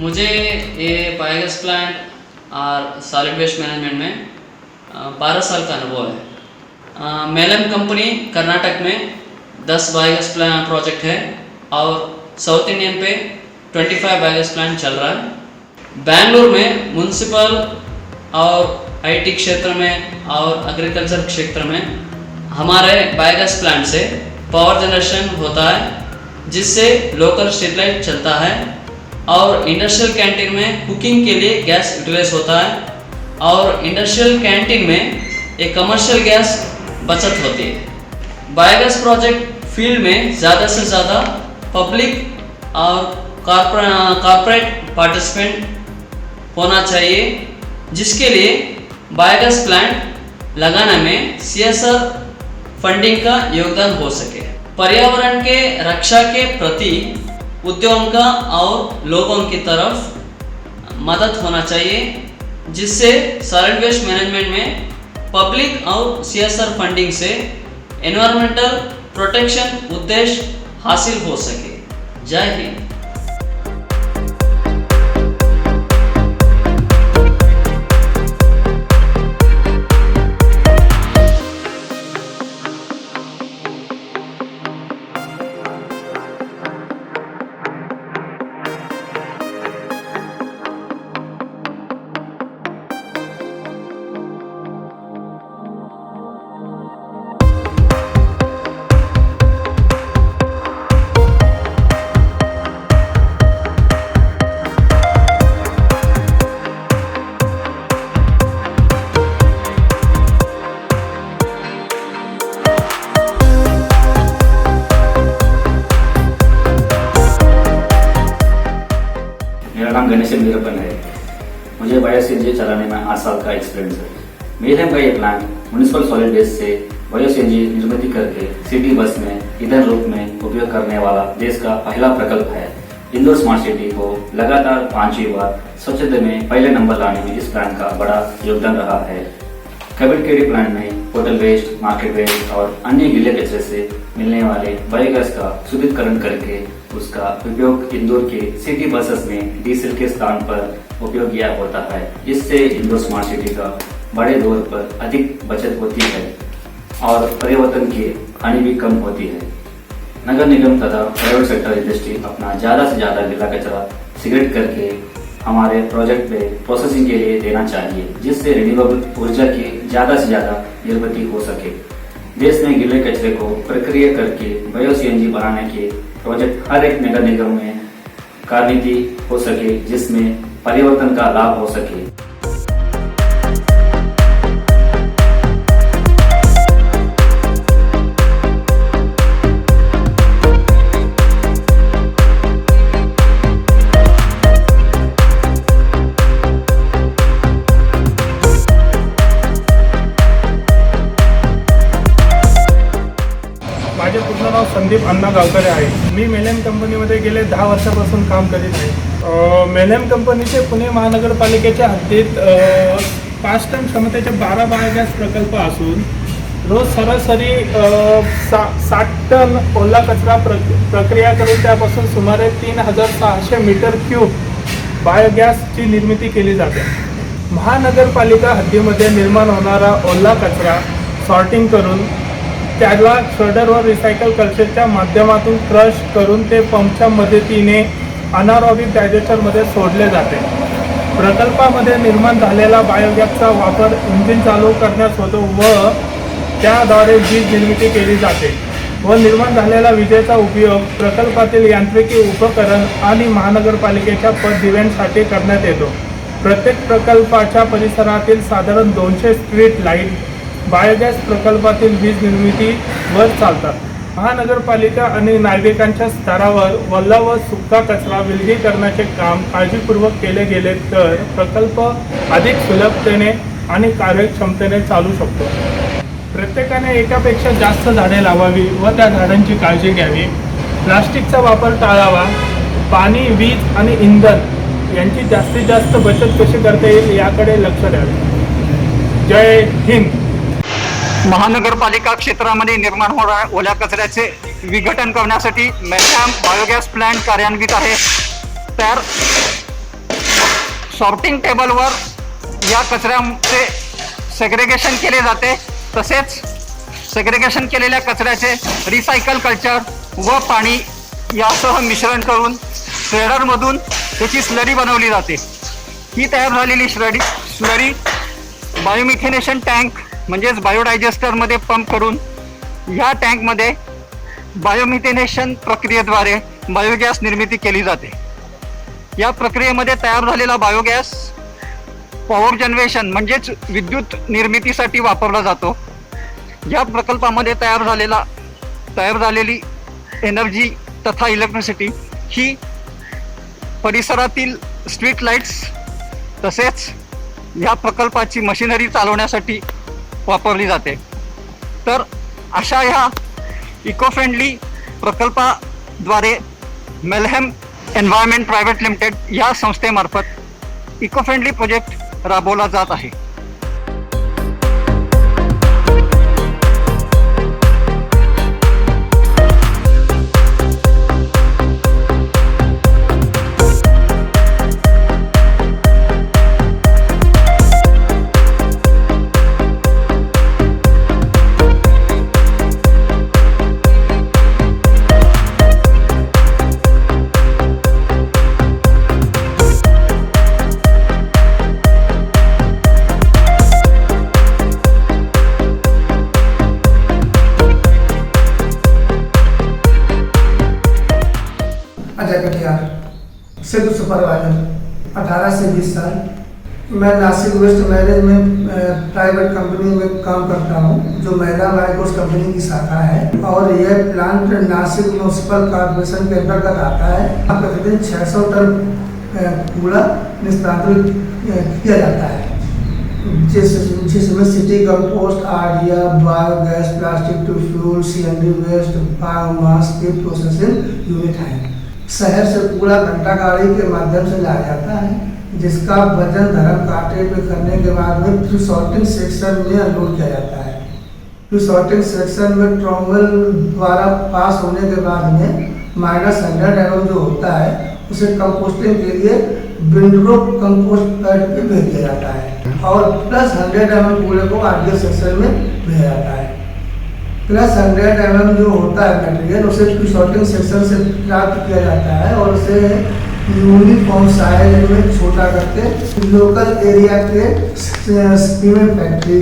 मुझे ये biogas plant और सॉलिड वेस्ट मैनेजमेंट में 12 साल का अनुभव है। मेलम कंपनी कर्नाटक में 10 बायोगैस प्लांट प्रोजेक्ट है और साउथ इंडियन पे 25 बायोगैस प्लांट चल रहा है। बेंगलुरु में म्यूनसिपल और आईटी क्षेत्र में और एग्रीकल्चर क्षेत्र में हमारे बायोगैस प्लांट से पावर जनरेशन होता है, जिससे लोकल स्ट्रीट लाइट चलता है और इंडस्ट्रियल कैंटीन में कुकिंग के लिए गैस यूटिलाइज होता है और इंडस्ट्रियल कैंटीन में एक कमर्शियल गैस बचत होती है। बायोगैस प्रोजेक्ट फील्ड में ज़्यादा से ज़्यादा पब्लिक और कॉर्पोरेट पार्टिसिपेंट होना चाहिए, जिसके लिए बायोगैस प्लांट लगाने में CSR फंडिंग का योगदान हो सके। पर्यावरण के रक्षा के प्रति उद्योगों का और लोगों की तरफ मदद होना चाहिए, जिससे सॉलिड वेस्ट मैनेजमेंट में पब्लिक और CSR फंडिंग से एनवायरमेंटल प्रोटेक्शन उद्देश्य हासिल हो सके। जय हिंद। मेरा नाम गणेश वीरप्पन है। मुझे बायो सीएनजी चलाने में 8 साल का एक्सपीरियंस है। मेलहेम का ये प्लांट म्युनिसिपल सॉलिड वेस्ट से बायो सीएनजी निर्मित करके सिटी बस में ईंधन रूप में उपयोग करने वाला देश का पहला प्रकल्प है। इंदौर स्मार्ट सिटी को लगातार 5वीं बार स्वच्छता में पहले नंबर लाने में इस प्लांट का बड़ा योगदान रहा है। कबीरकेडी प्लांट में होटल वेस्ट, मार्केट वेस्ट और अन्य गीले कचरे से मिलने वाले बायोगैस का शुद्धिकरण करके उसका उपयोग इंदौर के सिटी बसेस में डीजल के स्थान पर उपयोग किया होता है। इससे इंदौर स्मार्ट सिटी का बड़े दौर पर अधिक बचत होती है और पर्यावरण की हानि भी कम होती है। नगर निगम तथा प्राइवेट सेक्टर इंडस्ट्री अपना ज़्यादा से ज़्यादा गीला कचरा सिगरेट करके हमारे प्रोजेक्ट पे प्रोसेसिंग के लिए देना चाहिए, जिससे रिन्यूएबल ऊर्जा की ज़्यादा से ज़्यादा निर्मित हो सके। देश में गीले कचरे को प्रक्रिया करके बायो सीएनजी बनाने के प्रोजेक्ट हर एक नगर निगम में कार्यनीति हो सके, जिसमें परिवर्तन का लाभ हो सके। माझे पूर्ण नाव संदीप अण्णा गावकरे आहे। मी मेलहेम कंपनीमध्ये गेले 10 वर्षापासून काम करीत आहे। मेलहेम कंपनीचे पुणे महानगरपालिकेच्या हद्दीत 5 टन क्षमतेचे 12 बायोगॅस प्रकल्प असून रोज सरासरी 60 टन ओला कचरा प्रक्रिया करून त्यापासून सुमारे 3600 मीटर क्यूब बायोगॅसची निर्मिती केली जाते। महानगरपालिका हद्दीमध्ये निर्माण होणारा ओला कचरा सॉर्टिंग करून त्याला शोल्डर व रिसायकल कल्चरच्या माध्यमातून क्रश करून ते पंपच्या मदतीने अनारोबिक डायजेस्टरमध्ये सोडले जाते। प्रकल्पामध्ये निर्माण झालेला बायोगॅसचा वापर इंजिन चालू करण्यास होतो व त्याद्वारे वीज निर्मिती केली जाते व निर्माण झालेला विजेचा उपयोग प्रकल्पातील यांत्रिकी उपकरण आणि महानगरपालिकेच्या पतदिव्यांसाठी करण्यात येतो। प्रत्येक प्रकल्पाच्या परिसरातील साधारण 200 स्ट्रीट लाईट बायोगॅस प्रकल्पातील वीज निर्मितीवर चालतात। महानगरपालिका आणि नागरिकांच्या स्तरावर ओला व सुका कचरा विलगीकरणाचे काम काळजीपूर्वक केले गेले तर प्रकल्प अधिक सुलभतेने आणि कार्यक्षमतेने चालू शकतो। प्रत्येकाने एकापेक्षा जास्त झाडे लावावी व त्या झाडांची काळजी घ्यावी। प्लास्टिकचा वापर टाळावा। पाणी, वीज आणि इंधन यांची जास्तीत जास्त बचत कशी करता येईल याकडे लक्ष द्यावे। जय हिंद। महानगरपालिका क्षेत्रामध्ये निर्माण होणाऱ्या ओल्या कचऱ्याचे विघटन करण्यासाठी मेलहेम बायोगॅस प्लांट कार्यान्वित आहे। सॉर्टिंग टेबलवर या कचऱ्याचे सेग्रिगेशन केले जाते. तसेच सेग्रिगेशन केलेल्या कचऱ्याचे रिसायकल कल्चर व पाणी यासह मिश्रण करून श्रेडरमधून त्याची स्लरी बनवली जाते. ही तयार झालेली स्लरी बायोमिथेनेशन टँक म्हणजेच बायोडायजेस्टरमध्ये पंप करून ह्या टँकमध्ये बायोमिथेनेशन प्रक्रियेद्वारे बायोगॅस निर्मिती केली जाते. या प्रक्रियेमध्ये तयार झालेला बायोगॅस पॉवर जनरेशन म्हणजेच विद्युत निर्मितीसाठी वापरला जातो. या प्रकल्पामध्ये तयार झालेली एनर्जी तथा इलेक्ट्रिसिटी ही परिसरातील स्ट्रीट लाईट्स तसेच या प्रकल्पाची मशिनरी चालवण्यासाठी वापरली जाते. तर अशा ह्या इको फ्रेंडली प्रकल्पाद्वारे मेलहेम एन्व्हायरमेंट प्रायव्हेट लिमिटेड या संस्थेमार्फत इको फ्रेंडली प्रोजेक्ट राबवला जात आहे. सिविल सुपरवाइजर 18 से 20 साल। मैं Nashik waste management private company में काम करता हूँ जो मैलहेम बायोगैस कंपनी की शाखा है और यह प्लांट नासिक म्यूनसिपल कॉर्पोरेशन के अंतर्गत आता है। यहाँ प्रतिदिन 600 टन कूड़ा निस्तारित किया जाता है जिसमें सिटी कंपोस्ट, आड़िया, biogas, plastic to fuel, CND waste, biomass के प्रोसेसिंग यूनिट है। शहर से कूड़ा घंटा गाड़ी के माध्यम से लाया जाता है जिसका वजन धर्म कांटे पे करने के बाद में प्री सॉर्टिंग सेक्शन में अनलोड किया जाता है। प्री सॉर्टिंग सेक्शन में ट्रॉमल द्वारा पास होने के बाद में -100 mm जो होता है उसे कंपोस्टिंग के लिए विंडरो कंपोस्ट पैड पे भेज दिया जाता है और +100 mm कूड़े को आरडीएस सेक्शन में भेजा जाता है। +100 mm जो होता है मटेरियल उसे प्री सॉर्टिंग सेक्शन से प्राप्त किया जाता है और उसे यूनिफॉर्म साइज में छोटा करके लोकल एरिया के सीमेंट फैक्ट्री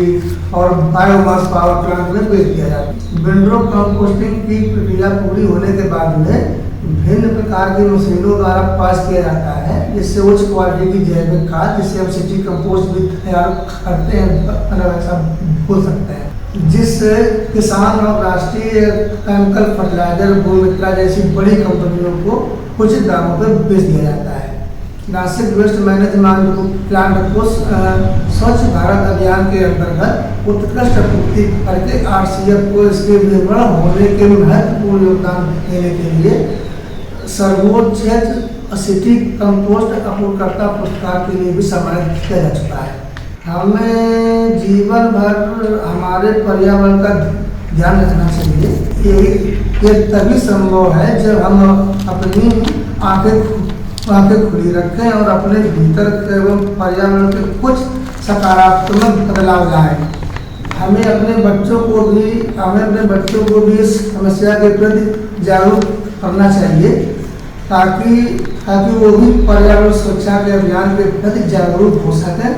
और बायोमास पावर प्लांट में भेज दिया जाता है। विंडरो कंपोस्टिंग की प्रक्रिया पूरी होने के बाद में भिन्न प्रकार की मशीनों द्वारा पास किया जाता है जिससे उच्च क्वालिटी की जैविक खाद जिससे हम सिटी कंपोस्ट भी तैयार करते हैं ऐसा बोल सकते हैं, जिससे किसान और राष्ट्रीय केमिकल फर्टिलाइजर भूमित्रा जैसी बड़ी कंपनियों को उचित दामों पर बेच दिया जाता है। नासिक वेस्ट मैनेजमेंट प्लांट को स्वच्छ भारत अभियान के अंतर्गत उत्कृष्ट पूर्ति करके RCF को इसके विवरण होने के महत्वपूर्ण योगदान देने के लिए सर्वोच्च सिटी कंपोस्ट आपूर्तिकर्ता पुरस्कार के लिए भी सम्मानित किया जा चुका है। हमें जीवन भर हमारे पर्यावरण का ध्यान रखना चाहिए। ये तभी संभव है जब हम अपनी आंखें खुली रखें और अपने भीतर एवं पर्यावरण के कुछ सकारात्मक बदलाव लाएं। हमें अपने बच्चों को भी इस समस्या के प्रति जागरूक करना चाहिए ताकि वो भी पर्यावरण सुरक्षा के अभियान के प्रति जागरूक हो सकें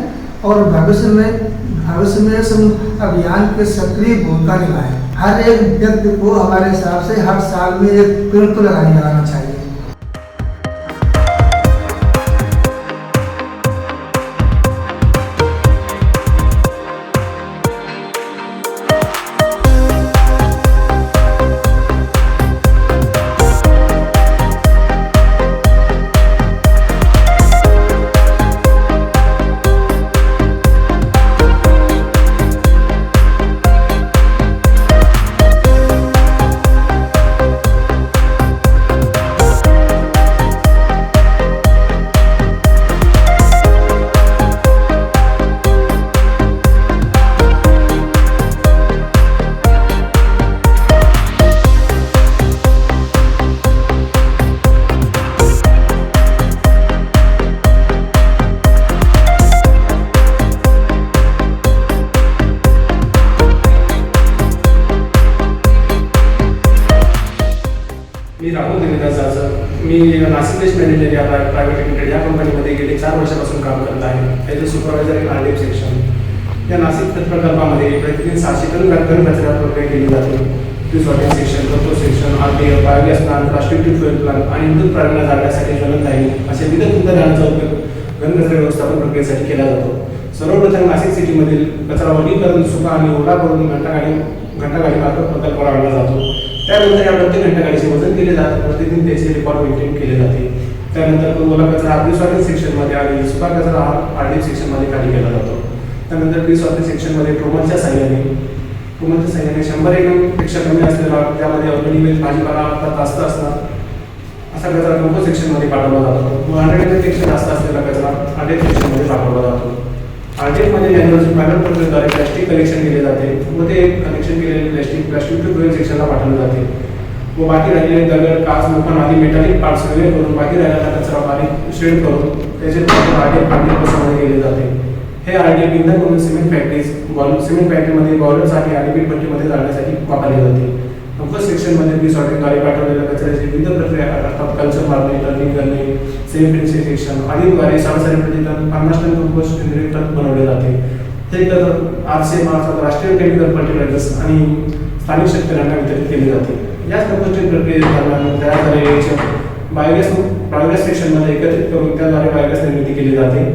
और भविष्य में इस अभियान के सक्रिय भूमिका निभाएं। हर एक व्यक्ति को हमारे हिसाब से हर साल में एक पेड़ तो लगाना चाहिए। मी राहुल देवीदास जाधव. मी नाशिक वेस्ट मॅनेजमेंट या प्रायव्हेट लिमिटेड या कंपनीमध्ये गेले 4 वर्षापासून काम करत आहे. As a supervisor in RDF section. या नाशिक प्रकल्पामध्ये प्रतिदिन 600 टन घन कचरा प्रक्रिया केली जाते. Sorting section, compost section, RDF, biogas plant, plastic to fuel plant आणि विद्युत प्राण्यांना जाळण्यासाठी ज्वलन आहे असे विविध तंत्रज्ञानाचा उपयोग घन कचरा व्यवस्थापन प्रक्रियेसाठी केला जातो. सर्वप्रथम नाशिक सिटीमधील कचरा वर्गीकरण, सुका आणि ओला करून घंटागाडी मार्फत प्रकल्पावर आणला जातो. त्यानंतर या प्रत्येक घंटागाडीचे वजन केले जाते. प्रतिदिन त्याचे रेकॉर्ड मेंटेन केले जाते. त्यानंतर ओला कचरा प्री सेक्शनमध्ये आणि सुका कचरा आरडीएफ सेक्शनमध्ये खाली केला जातो. त्यानंतर प्री सेक्शनमध्ये ट्रोमरच्या साह्याने 100 एकरपेक्षा कमी असलेला, त्यामध्ये ऑर्गॅनिक वेस्ट, भाजीपाला जास्त असणार असा कचरा कंपोस्ट सेक्शनमध्ये पाठवला जातो. 100 पेक्षा जास्त असलेला कचरा आरडीएफ सेक्शनमध्ये पाठवला जातो. आरडीएफमध्ये मॅन्युअल प्रायव्हेट प्रोसेसद्वारे प्लास्टिक कलेक्शन केले जाते व ते कलेक्शन केलेले प्लास्टिक टू फ्युएल सेक्शनला पाठवले जाते व बाकी राहिलेले दगड, काच, लोखंड आदी मेटॅलिक पार्ट्स वेगळे करून बाकी राहिलेला कचरा बारीक शेड करून त्याचे आरडीएफ प्रोसेसमध्ये केले जाते. हे आरडीएफ इंधन म्हणून सिमेंट फॅक्टरीमध्ये बॉयलरसाठी आणि पीठ भट्टीमध्ये जाळण्यासाठी वापरले जाते. कंपोस्ट सेक्शनमध्ये प्री सॉर्टिंगद्वारे पाठवलेल्या कचऱ्याची विविध प्रक्रिया अर्थात कल्चर मारणे, टर्निंग करणे, सेमी फिनिशिंग सेक्शन आदीद्वारे सरासरी प्रति टन 50 टन कंपोस्ट जनरेटर बनवले जाते. हे RCM अर्थात राष्ट्रीय केमिकल फर्टिलायझर्स आणि स्थानिक शेतकऱ्यांना वितरित केले जाते. याच कंपोस्टिंग प्रक्रियेदरम्यान तयार झालेले बायोगॅस सेक्शनमध्ये एकत्रित करून त्याद्वारे बायोगॅस निर्मिती केली जाते.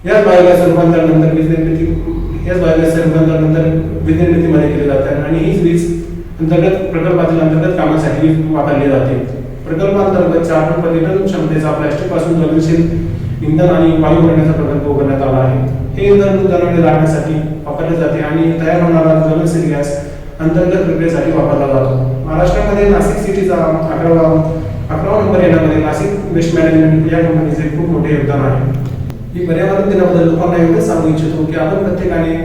याच बायोगॅस रूपांतर नंतर वीज निर्मितीमध्ये केले जाते आणि हीच वीज प्रकल्पातील अंतर्गत कामासाठी वापरली जाते. प्रकल्पांतर्गत 4 टन प्रति टन क्षमतेचा प्लास्टिक पासून ज्वलनशील इंधन आणि वायू बनवण्याचा प्रकल्प उभारण्यात आला आहे. हे इंधन जमिनीत जाळण्यासाठी वापरले जाते आणि तयार होणारा ज्वलनशील गॅस अंतर्गत प्रक्रियेसाठी वापरला जातो. महाराष्ट्रामध्ये नाशिक सिटीचा 11वा नंबर येण्यामध्ये नाशिक वेस्ट मॅनेजमेंट या कंपनीचे खूप मोठे योगदान आहे. ही पर्यावरण दिनाबद्दल लोकांना एवढंच सांगू इच्छितो की आपण प्रत्येकाने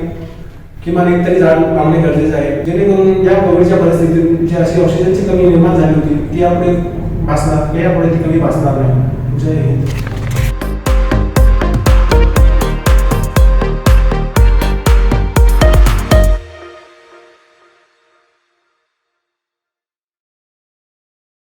किमान एक तरी झाड लावणे गरजेचे आहे, जेणेकरून या कोविडच्या परिस्थितीत जी अशी ऑक्सिजनची कमी निर्माण झाली होती ती यापुढे भासणार ती कमी भासणार नाही. जय हिंद.